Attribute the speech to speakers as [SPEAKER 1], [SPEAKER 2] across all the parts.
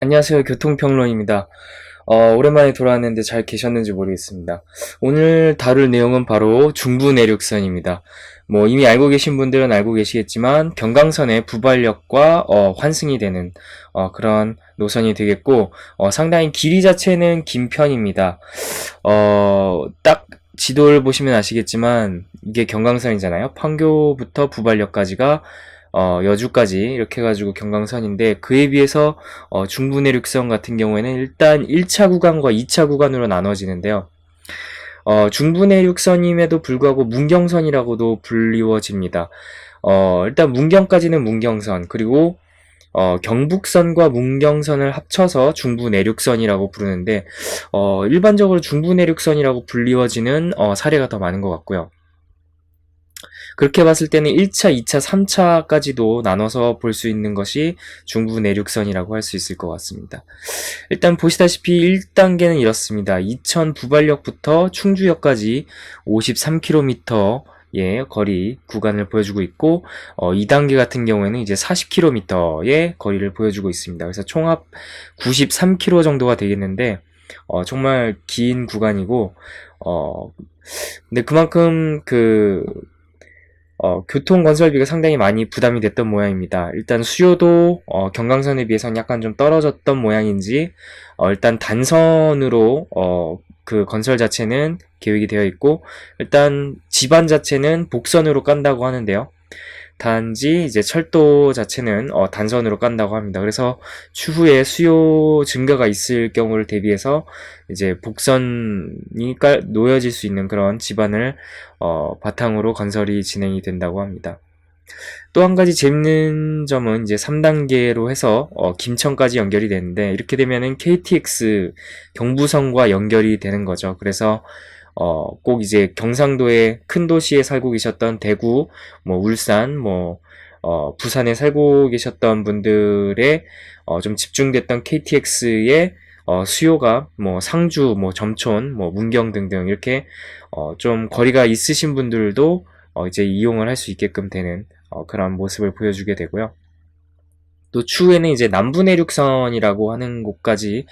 [SPEAKER 1] 안녕하세요. 교통평론입니다. 오랜만에 돌아왔는데 잘 계셨는지 모르겠습니다. 오늘 다룰 내용은 바로 중부내륙선입니다. 뭐 이미 알고 계신 분들은 알고 계시겠지만 경강선의 부발역과 환승이 되는 그런 노선이 되겠고 상당히 길이 자체는 긴 편입니다. 딱 지도를 보시면 아시겠지만 이게 경강선이잖아요. 판교부터 부발역까지가 여주까지 이렇게 해가지고 경강선인데 그에 비해서 중부내륙선 같은 경우에는 일단 1차 구간과 2차 구간으로 나눠지는데요. 중부내륙선임에도 불구하고 문경선이라고도 불리워집니다. 일단 문경까지는 문경선, 그리고 경북선과 문경선을 합쳐서 중부내륙선이라고 부르는데 일반적으로 중부내륙선이라고 불리워지는 사례가 더 많은 것 같고요. 그렇게 봤을 때는 1차, 2차, 3차까지도 나눠서 볼 수 있는 것이 중부 내륙선이라고 할 수 있을 것 같습니다. 일단 보시다시피 1단계는 이렇습니다. 이천 부발역부터 충주역까지 53km 의 거리 구간을 보여주고 있고 2단계 같은 경우에는 이제 40km의 거리를 보여주고 있습니다. 그래서 총합 93km 정도가 되겠는데 정말 긴 구간이고 근데 그만큼 교통 건설비가 상당히 많이 부담이 됐던 모양입니다. 일단 수요도 경강선에 비해서는 약간 좀 떨어졌던 모양인지 일단 단선으로 그 건설 자체는 계획이 되어 있고 일단 지반 자체는 복선으로 깐다고 하는데요. 단지 이제 철도 자체는 단선으로 깐다고 합니다. 그래서 추후에 수요 증가가 있을 경우를 대비해서 이제 복선이 놓여질 수 있는 그런 지반을 바탕으로 건설이 진행이 된다고 합니다. 또 한 가지 재밌는 점은 이제 3단계로 해서 김천까지 연결이 되는데 이렇게 되면은 KTX 경부선과 연결이 되는 거죠. 그래서 꼭 이제 경상도의 큰 도시에 살고 계셨던 대구, 뭐 울산, 부산에 살고 계셨던 분들의 좀 집중됐던 KTX의 수요가 뭐 상주, 뭐 점촌, 뭐 문경 등등 이렇게 좀 거리가 있으신 분들도 이제 이용을 할 수 있게끔 되는 그런 모습을 보여주게 되고요. 또 추후에는 이제 남부내륙선이라고 하는 곳까지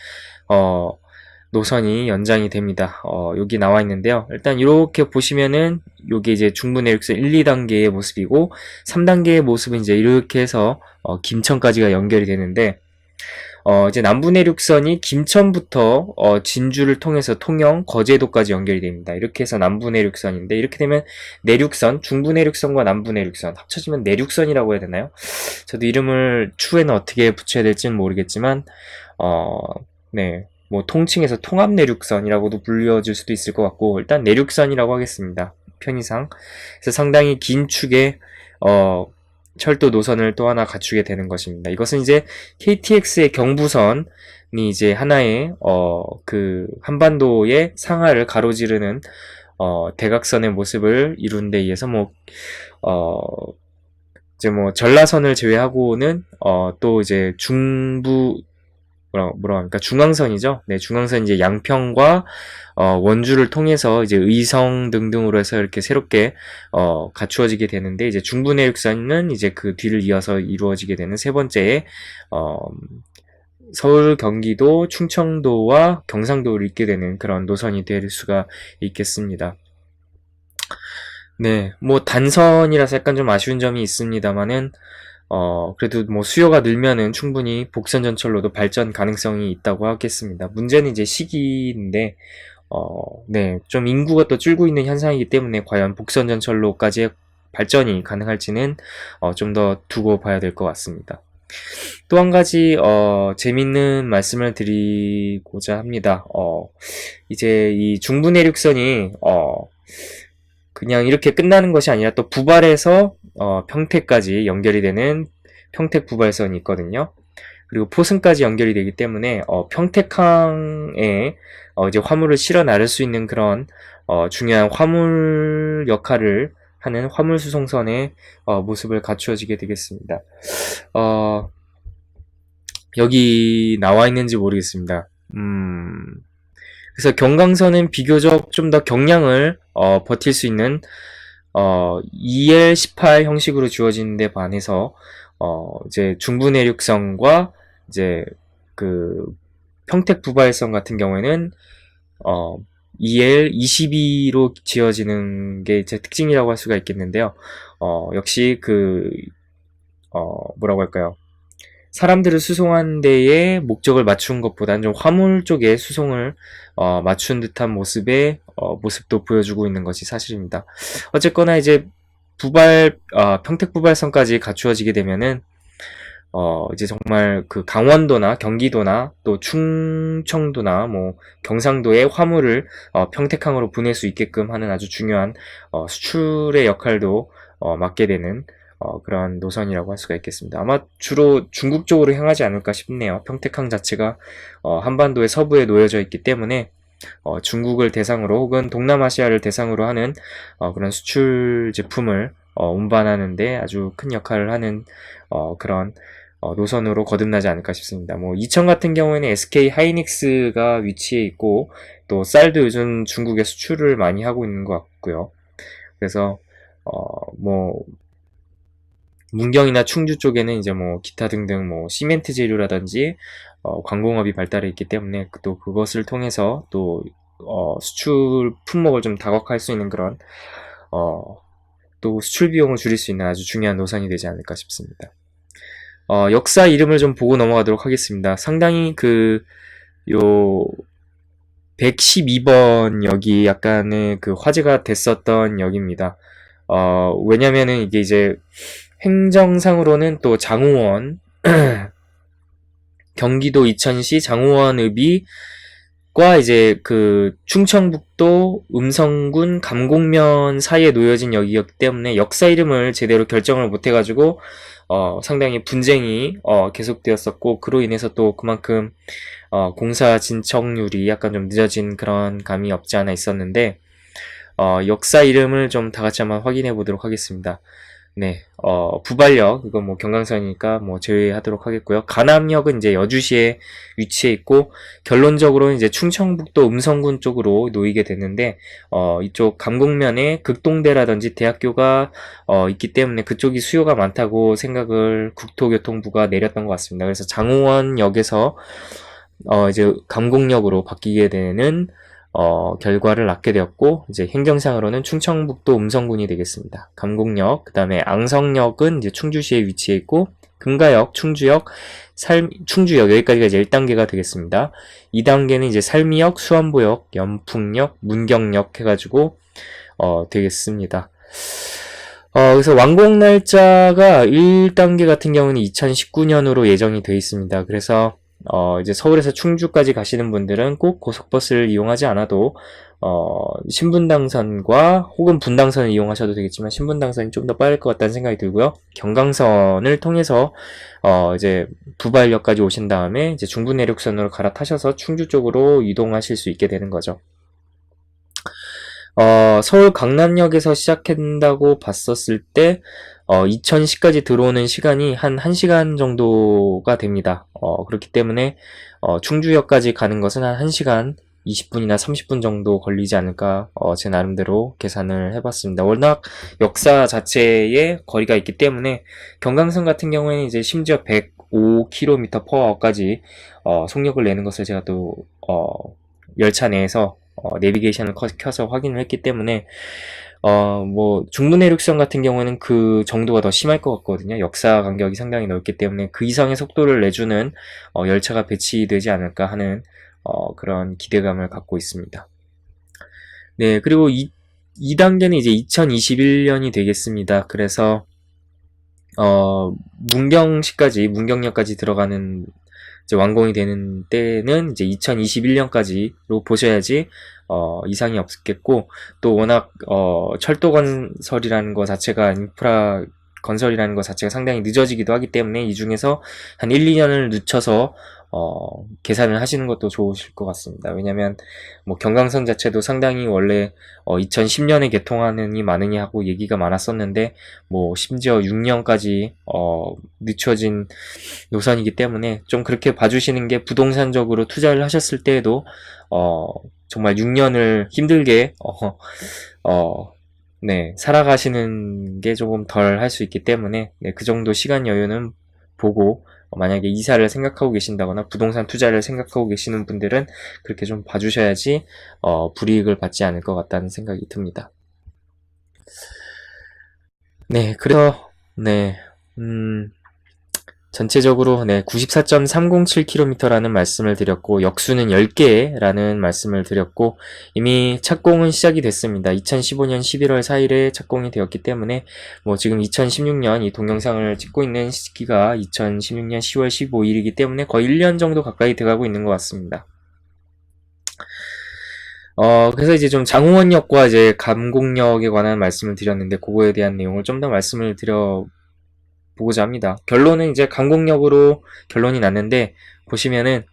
[SPEAKER 1] 노선이 연장이 됩니다. 여기 나와 있는데요. 일단 이렇게 보시면은 요게 이제 중부내륙선 1, 2단계의 모습이고 3단계의 모습은 이제 이렇게 해서 김천까지가 연결이 되는데 이제 남부내륙선이 김천부터 진주를 통해서 통영, 거제도까지 연결이 됩니다. 이렇게 해서 남부내륙선인데 이렇게 되면 내륙선, 중부내륙선과 남부내륙선 합쳐지면 내륙선이라고 해야 되나요? 저도 이름을 추후에는 어떻게 붙여야 될지는 모르겠지만 네. 뭐 통칭해서 통합내륙선이라고도 불려질 수도 있을 것 같고 일단 내륙선이라고 하겠습니다. 편의상. 그래서 상당히 긴 축의 철도 노선을 또 하나 갖추게 되는 것입니다. 이것은 이제 KTX의 경부선이 이제 하나의 그 한반도의 상하를 가로지르는 대각선의 모습을 이룬 데 의해서 이제 전라선을 제외하고는 또 이제 중부 그러니까 중앙선이죠. 네, 중앙선 이제 양평과 원주를 통해서 이제 의성 등등으로 해서 이렇게 새롭게 갖추어지게 되는데 이제 중부내륙선은 이제 그 뒤를 이어서 이루어지게 되는 세 번째의 서울, 경기도, 충청도와 경상도를 잇게 되는 그런 노선이 될 수가 있겠습니다. 네, 뭐 단선이라서 약간 좀 아쉬운 점이 있습니다만은 그래도 뭐 수요가 늘면은 충분히 복선 전철로도 발전 가능성이 있다고 하겠습니다. 문제는 이제 시기인데, 네, 좀 인구가 또 줄고 있는 현상이기 때문에 과연 복선 전철로까지 발전이 가능할지는 좀 더 두고 봐야 될 것 같습니다. 또 한 가지 재밌는 말씀을 드리고자 합니다. 이제 이 중부내륙선이 그냥 이렇게 끝나는 것이 아니라 또 부발해서 평택까지 연결이 되는 평택 부발선이 있거든요. 그리고 포승까지 연결이 되기 때문에 평택항에 이제 화물을 실어 나를 수 있는 그런 중요한 화물 역할을 하는 화물 수송선의 모습을 갖추어지게 되겠습니다. 여기 나와 있는지 모르겠습니다. 그래서 경강선은 비교적 좀 더 경량을 버틸 수 있는 EL18 형식으로 주어지는데 반해서 이제 중부내륙선과 이제 그 평택 부발선 같은 경우에는 2L 22로 지어지는 게 제 특징이라고 할 수가 있겠는데요. 역시 뭐라고 할까요? 사람들을 수송한 데에 목적을 맞춘 것보다는 좀 화물 쪽에 수송을 맞춘 듯한 모습의 모습도 보여주고 있는 것이 사실입니다. 어쨌거나 이제 평택 부발선까지 갖추어지게 되면은 이제 정말 그 강원도나 경기도나 또 충청도나 뭐 경상도의 화물을 평택항으로 보낼 수 있게끔 하는 아주 중요한 수출의 역할도 맡게 되는 그런 노선이라고 할 수가 있겠습니다. 아마 주로 중국 쪽으로 향하지 않을까 싶네요. 평택항 자체가 한반도의 서부에 놓여져 있기 때문에 중국을 대상으로 혹은 동남아시아를 대상으로 하는 그런 수출 제품을 운반하는데 아주 큰 역할을 하는 그런 노선으로 거듭나지 않을까 싶습니다. 뭐 이천 같은 경우에는 SK 하이닉스가 위치해 있고 또 쌀도 요즘 중국에 수출을 많이 하고 있는 것 같고요. 그래서 뭐 문경이나 충주 쪽에는 이제 뭐 기타 등등 뭐 시멘트 재료라든지 광공업이 발달해 있기 때문에 또 그것을 통해서 또 수출 품목을 좀 다각화할 수 있는 그런 또 수출 비용을 줄일 수 있는 아주 중요한 노선이 되지 않을까 싶습니다. 역사 이름을 좀 보고 넘어가도록 하겠습니다. 상당히 요 112번 역이 약간의 그 화제가 됐었던 역입니다. 왜냐면은 이게 이제 행정상으로는 또 장호원, 경기도 이천시 장호원읍이 과 이제 그 충청북도 음성군 감곡면 사이에 놓여진 역이었기 때문에 역사 이름을 제대로 결정을 못 해가지고 상당히 분쟁이 계속되었었고 그로 인해서 또 그만큼 공사 진척률이 약간 좀 늦어진 그런 감이 없지 않아 있었는데 역사 이름을 좀 다 같이 한번 확인해 보도록 하겠습니다. 네, 부발역, 이건 뭐 경강선이니까 뭐 제외하도록 하겠고요. 가남역은 이제 여주시에 위치해 있고, 결론적으로 이제 충청북도 음성군 쪽으로 놓이게 됐는데, 이쪽 감곡면에 극동대라든지 대학교가, 있기 때문에 그쪽이 수요가 많다고 생각을 국토교통부가 내렸던 것 같습니다. 그래서 장호원역에서, 이제 감곡역으로 바뀌게 되는, 결과를 낳게 되었고, 이제 행정상으로는 충청북도 음성군이 되겠습니다. 감곡역, 그 다음에 앙성역은 이제 충주시에 위치해 있고, 금가역, 충주역, 충주역, 여기까지가 이제 1단계가 되겠습니다. 2단계는 이제 살미역, 수원보역, 연풍역, 문경역 해가지고, 되겠습니다. 그래서 완공 날짜가 1단계 같은 경우는 2019년으로 예정이 되어 있습니다. 그래서 이제 서울에서 충주까지 가시는 분들은 꼭 고속버스를 이용하지 않아도, 신분당선과 혹은 분당선을 이용하셔도 되겠지만, 신분당선이 좀 더 빠를 것 같다는 생각이 들고요. 경강선을 통해서, 이제 부발역까지 오신 다음에, 이제 중부내륙선으로 갈아타셔서 충주 쪽으로 이동하실 수 있게 되는 거죠. 서울 강남역에서 시작한다고 봤었을 때, 2010까지 들어오는 시간이 한 1시간 정도가 됩니다. 그렇기 때문에, 충주역까지 가는 것은 한 1시간 20분이나 30분 정도 걸리지 않을까, 제 나름대로 계산을 해봤습니다. 워낙 역사 자체에 거리가 있기 때문에, 경강선 같은 경우에는 이제 심지어 105km/h까지, 속력을 내는 것을 제가 또, 열차 내에서 내비게이션을 켜서 확인을 했기 때문에 뭐 중부내륙선 같은 경우에는 그 정도가 더 심할 것 같거든요. 역사 간격이 상당히 넓기 때문에 그 이상의 속도를 내주는 열차가 배치되지 않을까 하는 그런 기대감을 갖고 있습니다. 네, 그리고 2단계는 이제 2021년이 되겠습니다. 그래서 문경역까지 들어가는 이제 완공이 되는 때는 이제 2021년까지로 보셔야지 이상이 없겠고, 또 워낙 철도 건설이라는 것 자체가 인프라 건설이라는 것 자체가 상당히 늦어지기도 하기 때문에 이 중에서 한 1, 2년을 늦춰서 계산을 하시는 것도 좋으실 것 같습니다. 왜냐면 뭐 경강선 자체도 상당히 원래 2010년에 개통하느니 마느니 하고 얘기가 많았었는데 뭐 심지어 6년까지 늦춰진 노선이기 때문에 좀 그렇게 봐주시는 게 부동산적으로 투자를 하셨을 때에도 정말 6년을 힘들게 네, 살아가시는 게 조금 덜 할 수 있기 때문에 네, 그 정도 시간 여유는 보고 만약에 이사를 생각하고 계신다거나 부동산 투자를 생각하고 계시는 분들은 그렇게 좀 봐주셔야지 불이익을 받지 않을 것 같다는 생각이 듭니다. 네, 그래서 네, 전체적으로 네, 94.307km라는 말씀을 드렸고 역수는 10개라는 말씀을 드렸고 이미 착공은 시작이 됐습니다. 2015년 11월 4일에 착공이 되었기 때문에 뭐 지금 2016년 이 동영상을 찍고 있는 시기가 2016년 10월 15일이기 때문에 거의 1년 정도 가까이 돼가고 있는 것 같습니다. 그래서 이제 좀 장호원역과 이제 감곡역에 관한 말씀을 드렸는데 그거에 대한 내용을 좀 더 말씀을 드려보고자 합니다. 결론은 이제 감곡역으로 결론이 났는데 보시면은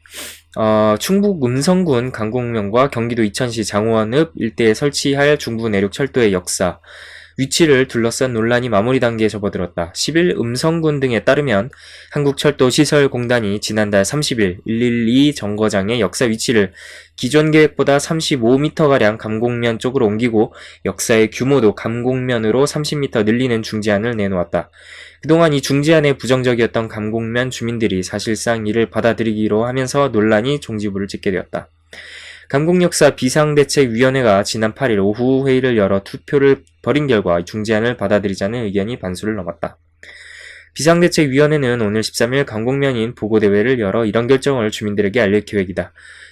[SPEAKER 1] 충북 음성군 감곡면과 경기도 이천시 장호원읍 일대에 설치할 중부 내륙 철도의 역사, 위치를 둘러싼 논란이 마무리 단계에 접어들었다. 10일 음성군 등에 따르면 한국철도시설공단이 지난달 30일 112 정거장의 역사 위치를 기존 계획보다 35m가량 감곡면 쪽으로 옮기고 역사의 규모도 감곡면으로 30m 늘리는 중재안을 내놓았다. 그동안 이 중재안에 부정적이었던 감곡면 주민들이 사실상 이를 받아들이기로 하면서 논란이 종지부를 찍게 되었다. 감곡역사 비상대책위원회가 지난 8일 오후 회의를 열어 투표를 벌인 결과 중재안을 받아들이자는 의견이 반수를 넘었다. 비상대책위원회는 오늘 13일 감곡면인 보고대회를 열어 이런 결정을 주민들에게 알릴 계획이다.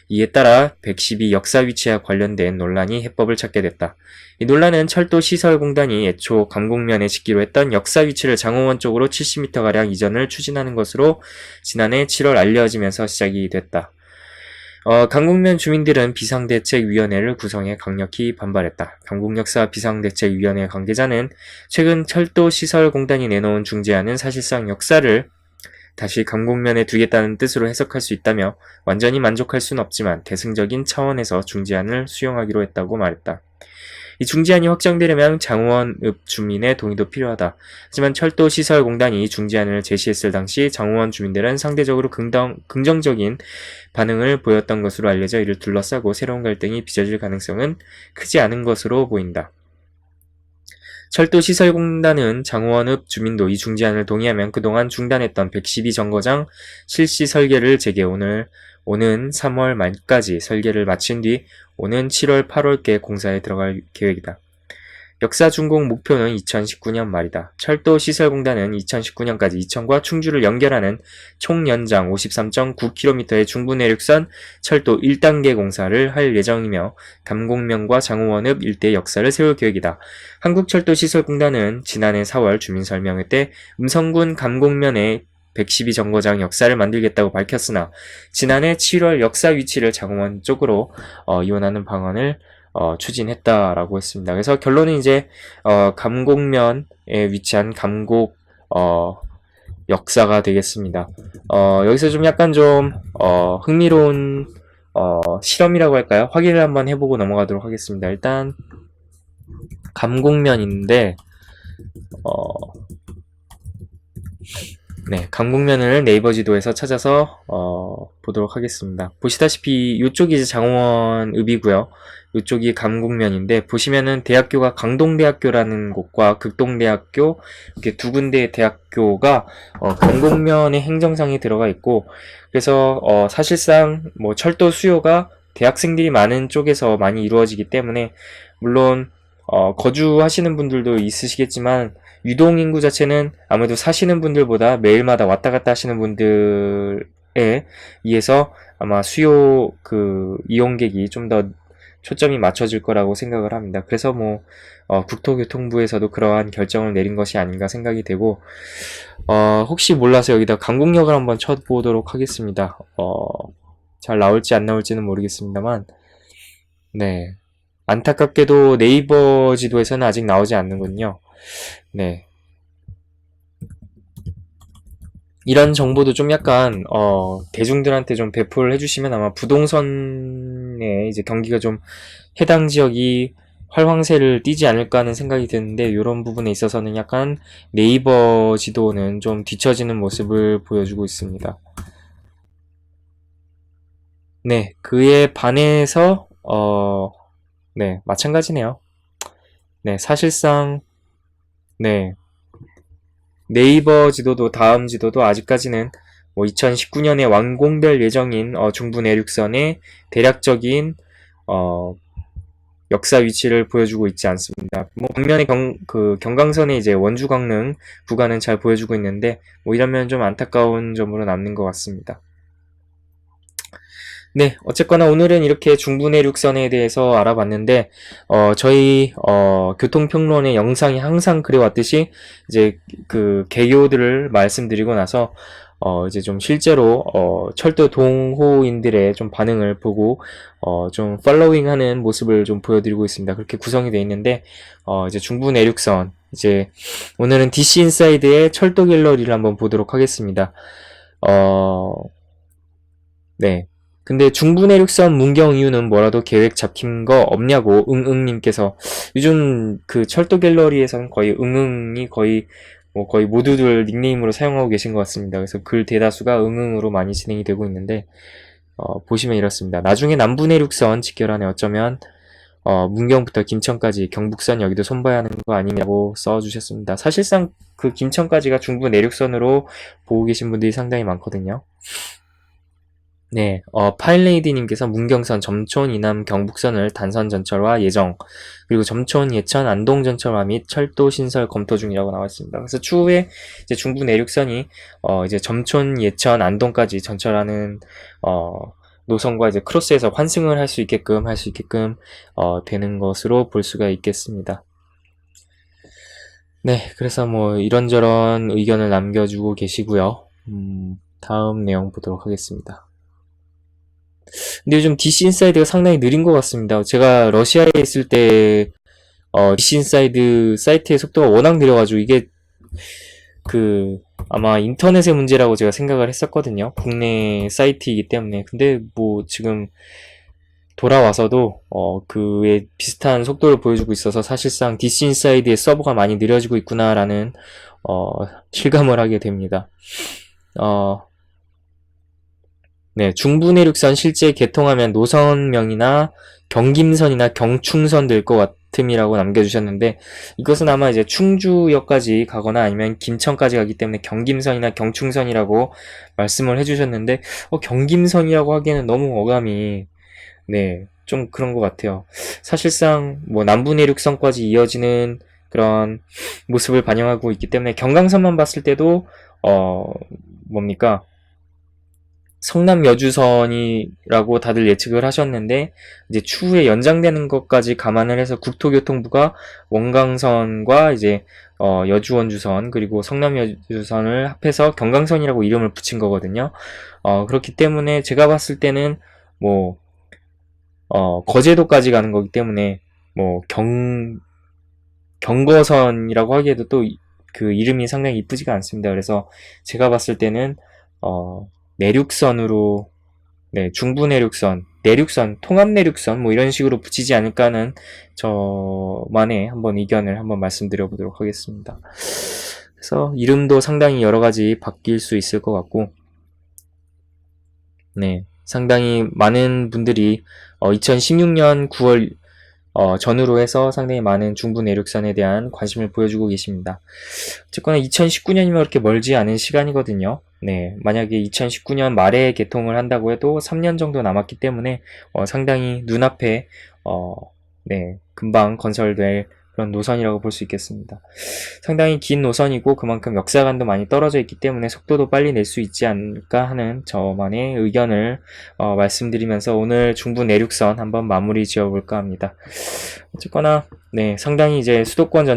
[SPEAKER 1] 이에 따라 112 역사 위치와 관련된 논란이 해법을 찾게 됐다. 이 논란은 철도시설공단이 애초 감곡면에 짓기로 했던 역사 위치를 장호원 쪽으로 70m가량 이전을 추진하는 것으로 지난해 7월 알려지면서 시작이 됐다. 감곡면 주민들은 비상대책위원회를 구성해 강력히 반발했다. 감곡역사 비상대책위원회 관계자는 최근 철도시설공단이 내놓은 중재안은 사실상 역사를 다시 감곡면에 두겠다는 뜻으로 해석할 수 있다며 완전히 만족할 수는 없지만 대승적인 차원에서 중재안을 수용하기로 했다고 말했다. 이 중재안이 확정되려면 장호원읍 주민의 동의도 필요하다. 하지만 철도시설공단이 중재안을 제시했을 당시 장호원 주민들은 상대적으로 긍정적인 반응을 보였던 것으로 알려져 이를 둘러싸고 새로운 갈등이 빚어질 가능성은 크지 않은 것으로 보인다. 철도시설공단은 장호원읍 주민도 이 중재안을 동의하면 그동안 중단했던 112 정거장 실시 설계를 재개 오는 3월 말까지 설계를 마친 뒤 오는 7월 8월께 공사에 들어갈 계획이다. 역사 준공 목표는 2019년 말이다. 철도시설공단은 2019년까지 이천과 충주를 연결하는 총 연장 53.9km의 중부 내륙선 철도 1단계 공사를 할 예정이며 감곡면과 장호원읍 일대 역사를 세울 계획이다. 한국철도시설공단은 지난해 4월 주민설명회 때 음성군 감곡면에 112 정거장 역사를 만들겠다고 밝혔으나 지난해 7월 역사 위치를 장호원 쪽으로 이원하는 방안을 추진했다라고 했습니다. 그래서 결론은 이제 감곡면에 위치한 감곡 역사가 되겠습니다. 여기서 좀 약간 좀 흥미로운 실험이라고 할까요? 확인을 한번 해보고 넘어가도록 하겠습니다. 일단 감곡면인데 네, 감곡면을 네이버 지도에서 찾아서 보도록 하겠습니다. 보시다시피 이쪽이 이제 장호원읍이고요. 이쪽이 감곡면인데 보시면은 대학교가 강동대학교라는 곳과 극동대학교 이렇게 두 군데의 대학교가 감곡면의 행정상에 들어가 있고 그래서 사실상 뭐 철도 수요가 대학생들이 많은 쪽에서 많이 이루어지기 때문에 물론 거주하시는 분들도 있으시겠지만 유동 인구 자체는 아무래도 사시는 분들보다 매일마다 왔다 갔다 하시는 분들에 의해서 아마 수요 이용객이 좀 더 초점이 맞춰질 거라고 생각을 합니다. 그래서 뭐 국토교통부에서도 그러한 결정을 내린 것이 아닌가 생각이 되고 혹시 몰라서 여기다 감곡역을 한번 쳐보도록 하겠습니다. 잘 나올지 안 나올지는 모르겠습니다만 네, 안타깝게도 네이버 지도에서는 아직 나오지 않는군요. 네. 이런 정보도 좀 약간 대중들한테 좀 배포를 해주시면 아마 부동산에 이제 경기가 좀 해당 지역이 활황세를 띠지 않을까 하는 생각이 드는데 이런 부분에 있어서는 약간 네이버 지도는 좀 뒤처지는 모습을 보여주고 있습니다. 네, 그에 반해서 네, 마찬가지네요. 네, 사실상 네, 네이버 지도도 다음 지도도 아직까지는 뭐 2019년에 완공될 예정인 중부 내륙선의 대략적인 역사 위치를 보여주고 있지 않습니다. 뭐 반면에 경강선의 이제 원주 강릉 구간은 잘 보여주고 있는데 뭐 이러면 좀 안타까운 점으로 남는 것 같습니다. 네, 어쨌거나 오늘은 이렇게 중부 내륙선에 대해서 알아봤는데, 저희, 교통평론의 영상이 항상 그래왔듯이, 이제 그 개요들을 말씀드리고 나서, 이제 좀 실제로, 철도 동호인들의 좀 반응을 보고, 좀 팔로잉 하는 모습을 좀 보여드리고 있습니다. 그렇게 구성이 되어 있는데, 이제 중부 내륙선, 이제 오늘은 DC 인사이드의 철도 갤러리를 한번 보도록 하겠습니다. 네. 근데 중부 내륙선 문경 이유는 뭐라도 계획 잡힌 거 없냐고 응응님께서 요즘 그 철도 갤러리에서는 거의 응응이 거의 거의 모두들 닉네임으로 사용하고 계신 것 같습니다. 그래서 글 대다수가 응응으로 많이 진행이 되고 있는데 보시면 이렇습니다. 나중에 남부 내륙선 직결안에 어쩌면 문경부터 김천까지 경북선 여기도 손봐야 하는 거 아니냐고 써주셨습니다. 사실상 그 김천까지가 중부 내륙선으로 보고 계신 분들이 상당히 많거든요. 네, 파일레이디님께서 문경선, 점촌, 이남, 경북선을 단선 전철화 예정, 그리고 점촌, 예천, 안동 전철화 및 철도 신설 검토 중이라고 나왔습니다. 그래서 추후에 이제 중부 내륙선이, 이제 점촌, 예천, 안동까지 전철하는, 노선과 이제 크로스해서 환승을 할 수 있게끔, 되는 것으로 볼 수가 있겠습니다. 네, 그래서 뭐 이런저런 의견을 남겨주고 계시고요. 다음 내용 보도록 하겠습니다. 근데 요즘 DC 인사이드가 상당히 느린 것 같습니다. 제가 러시아에 있을 때 DC 인사이드 사이트의 속도가 워낙 느려가지고 이게 아마 인터넷의 문제라고 제가 생각을 했었거든요. 국내 사이트이기 때문에. 근데 뭐 지금 돌아와서도 그에 비슷한 속도를 보여주고 있어서 사실상 DC 인사이드의 서버가 많이 느려지고 있구나라는 실감을 하게 됩니다. 네, 중부 내륙선 실제 개통하면 노선명이나 경김선이나 경충선 될 것 같음이라고 남겨주셨는데 이것은 아마 이제 충주역까지 가거나 아니면 김천까지 가기 때문에 경김선이나 경충선이라고 말씀을 해주셨는데 경김선이라고 하기에는 너무 어감이 네, 좀 그런 것 같아요. 사실상 뭐 남부 내륙선까지 이어지는 그런 모습을 반영하고 있기 때문에 경강선만 봤을 때도 뭡니까? 성남 여주선이라고 다들 예측을 하셨는데 이제 추후에 연장되는 것까지 감안을 해서 국토교통부가 원강선과 이제 여주 원주선 그리고 성남 여주선을 합해서 경강선이라고 이름을 붙인 거거든요. 그렇기 때문에 제가 봤을 때는 뭐 거제도까지 가는 거기 때문에 뭐 경거선이라고 하기에도 또 그 이름이 상당히 이쁘지가 않습니다. 그래서 제가 봤을 때는 내륙선으로 네, 중부 내륙선, 내륙선, 통합 내륙선 뭐 이런 식으로 붙이지 않을까 하는 저만의 한번 의견을 한번 말씀드려 보도록 하겠습니다. 그래서 이름도 상당히 여러 가지 바뀔 수 있을 것 같고 네, 상당히 많은 분들이 2016년 9월 전후로 해서 상당히 많은 중부 내륙선에 대한 관심을 보여주고 계십니다. 어쨌거나 2019년이면 그렇게 멀지 않은 시간이거든요. 네, 만약에 2019년 말에 개통을 한다고 해도 3년 정도 남았기 때문에 상당히 눈앞에 네, 금방 건설될 그런 노선이라고 볼 수 있겠습니다. 상당히 긴 노선이고 그만큼 역사관도 많이 떨어져 있기 때문에 속도도 빨리 낼 수 있지 않을까 하는 저만의 의견을 말씀드리면서 오늘 중부 내륙선 한번 마무리 지어볼까 합니다. 어쨌거나 네, 상당히 이제 수도권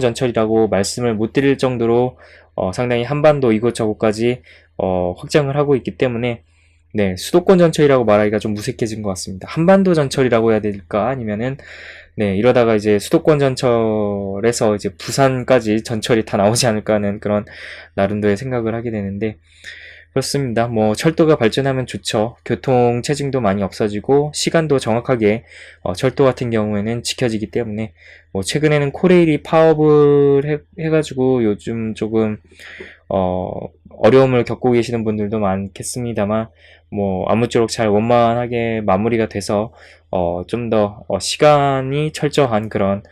[SPEAKER 1] 전철이라고 말씀을 못 드릴 정도로 상당히 한반도 이곳저곳까지 확장을 하고 있기 때문에 네, 수도권 전철이라고 말하기가 좀 무색해진 것 같습니다. 한반도 전철이라고 해야 될까? 아니면은 네, 이러다가 이제 수도권 전철에서 이제 부산까지 전철이 다 나오지 않을까 하는 그런 나름대로의 생각을 하게 되는데 그렇습니다. 뭐 철도가 발전하면 좋죠. 교통 체증도 많이 없어지고 시간도 정확하게 철도 같은 경우에는 지켜지기 때문에 뭐 최근에는 코레일이 파업을 해가지고 요즘 조금 어려움을 겪고 계시는 분들도 많겠습니다만, 뭐, 아무쪼록 잘 원만하게 마무리가 돼서, 좀 더, 시간이 철저한 그런,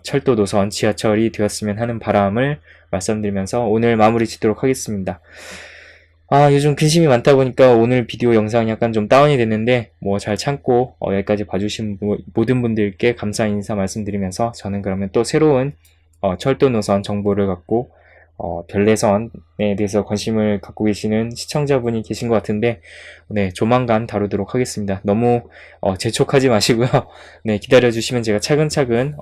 [SPEAKER 1] 철도 노선, 지하철이 되었으면 하는 바람을 말씀드리면서 오늘 마무리 짓도록 하겠습니다. 요즘 근심이 많다 보니까 오늘 비디오 영상이 약간 좀 다운이 됐는데, 뭐 잘 참고, 여기까지 봐주신 모든 분들께 감사 인사 말씀드리면서 저는 그러면 또 새로운, 철도 노선 정보를 갖고, 별내선에 대해서 관심을 갖고 계시는 시청자분이 계신 것 같은데, 네, 조만간 다루도록 하겠습니다. 너무, 재촉하지 마시고요. 네, 기다려주시면 제가 차근차근,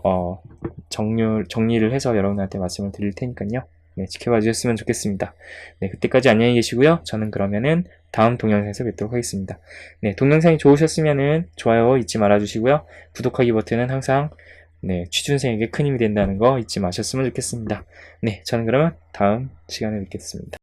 [SPEAKER 1] 정리를 해서 여러분한테 말씀을 드릴 테니까요. 네, 지켜봐 주셨으면 좋겠습니다. 네, 그때까지 안녕히 계시고요. 저는 그러면은 다음 동영상에서 뵙도록 하겠습니다. 네, 동영상이 좋으셨으면은 좋아요 잊지 말아 주시고요. 구독하기 버튼은 항상 네, 취준생에게 큰 힘이 된다는 거 잊지 마셨으면 좋겠습니다. 네, 저는 그러면 다음 시간에 뵙겠습니다.